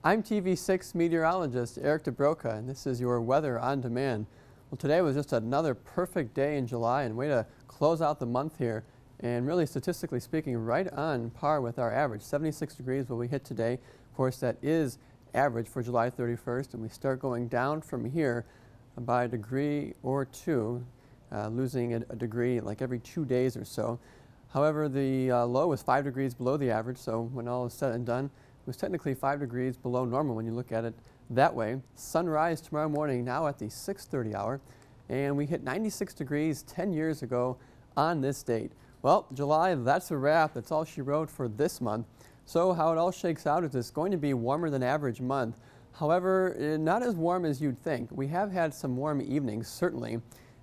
I'm TV6 meteorologist Eric DeBroca, and this is your weather on demand. Well, today was just another perfect day in July and way to close out the month here. And really, statistically speaking, right on par with our average. 76 degrees will we hit today. Of course, that is average for July 31st, and we start going down from here by a degree or two, losing a degree like every 2 days or so. However, the low was 5 degrees below the average, so when all is said and done, it was technically 5 degrees below normal when you look at it that way. Sunrise tomorrow morning, now at the 6:30 hour, and we hit 96 degrees 10 years ago on this date. Well, July, that's a wrap. That's all she wrote for this month. So how it all shakes out is it's going to be warmer than average month. However, not as warm as you'd think. We have had some warm evenings, certainly,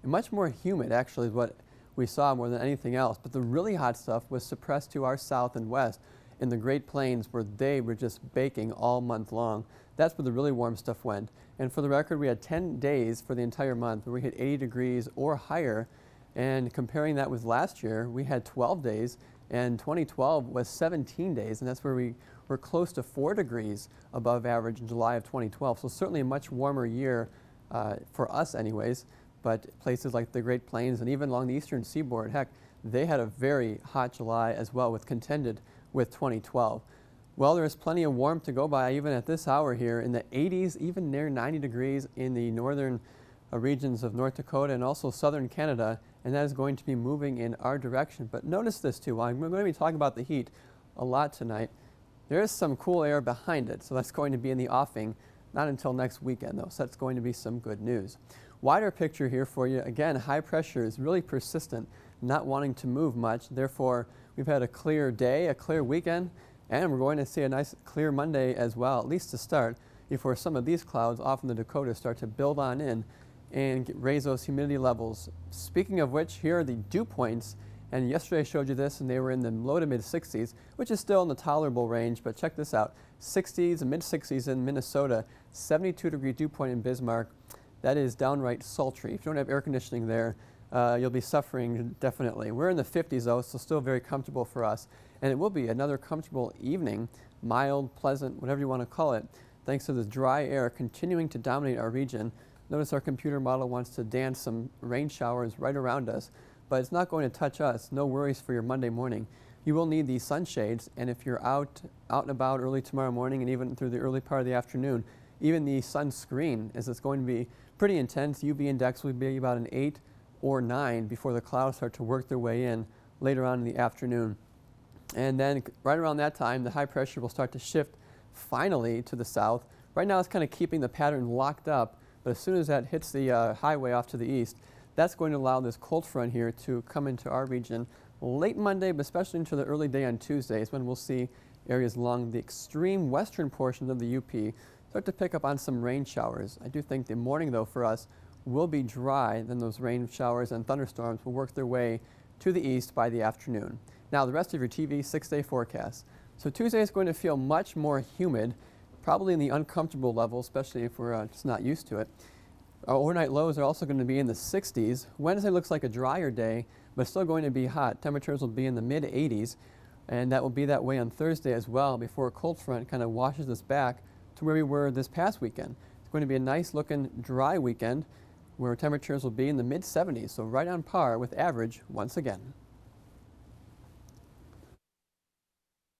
and much more humid, actually, is what we saw more than anything else. But the really hot stuff was suppressed to our south and west in the Great Plains, where they were just baking all month long. That's where the really warm stuff went. And for the record, we had 10 days for the entire month where we hit 80 degrees or higher. And comparing that with last year, we had 12 days, and 2012 was 17 days, and that's where we were close to 4 degrees above average in July of 2012. So certainly a much warmer year for us anyways, but places like the Great Plains and even along the eastern seaboard, heck, they had a very hot July as well, with contended with 2012. Well, there's plenty of warmth to go by even at this hour here in the 80s, even near 90 degrees in the northern regions of North Dakota and also southern Canada, and that is going to be moving in our direction. But notice this too, while I'm going to be talking about the heat a lot tonight, there is some cool air behind it, so that's going to be in the offing, not until next weekend though, so that's going to be some good news. Wider picture here for you. Again, high pressure is really persistent, not wanting to move much. Therefore, we've had a clear day, a clear weekend, and we're going to see a nice clear Monday as well, at least to start, before some of these clouds off in the Dakotas start to build on in and raise those humidity levels. Speaking of which, here are the dew points, and yesterday I showed you this and they were in the low to mid 60s, which is still in the tolerable range, but check this out. 60s and mid 60s in Minnesota, 72-degree dew point in Bismarck. That is downright sultry. If you don't have air conditioning there, you'll be suffering definitely. We're in the 50s though, so still very comfortable for us. And it will be another comfortable evening, mild, pleasant, whatever you want to call it, thanks to the dry air continuing to dominate our region. Notice our computer model wants to dance some rain showers right around us, but it's not going to touch us. No worries for your Monday morning. You will need these sunshades, and if you're out and about early tomorrow morning and even through the early part of the afternoon, even the sunscreen, as it's going to be pretty intense. UV index will be about an 8 or 9 before the clouds start to work their way in later on in the afternoon. And then right around that time, the high pressure will start to shift finally to the south. Right now it's kind of keeping the pattern locked up, but as soon as that hits the highway off to the east, that's going to allow this cold front here to come into our region late Monday, but especially into the early day on Tuesdays, when we'll see areas along the extreme western portions of the UP start to pick up on some rain showers. I do think the morning, though, for us will be dry. Then those rain showers and thunderstorms will work their way to the east by the afternoon. Now, the rest of your TV 6-day forecast. So Tuesday is going to feel much more humid, probably in the uncomfortable level, especially if we're just not used to it. Our overnight lows are also going to be in the 60s. Wednesday looks like a drier day, but still going to be hot. Temperatures will be in the mid 80s, and that will be that way on Thursday as well before a cold front kind of washes us back to where we were this past weekend. It's going to be a nice looking dry weekend where temperatures will be in the mid 70s, so right on par with average once again.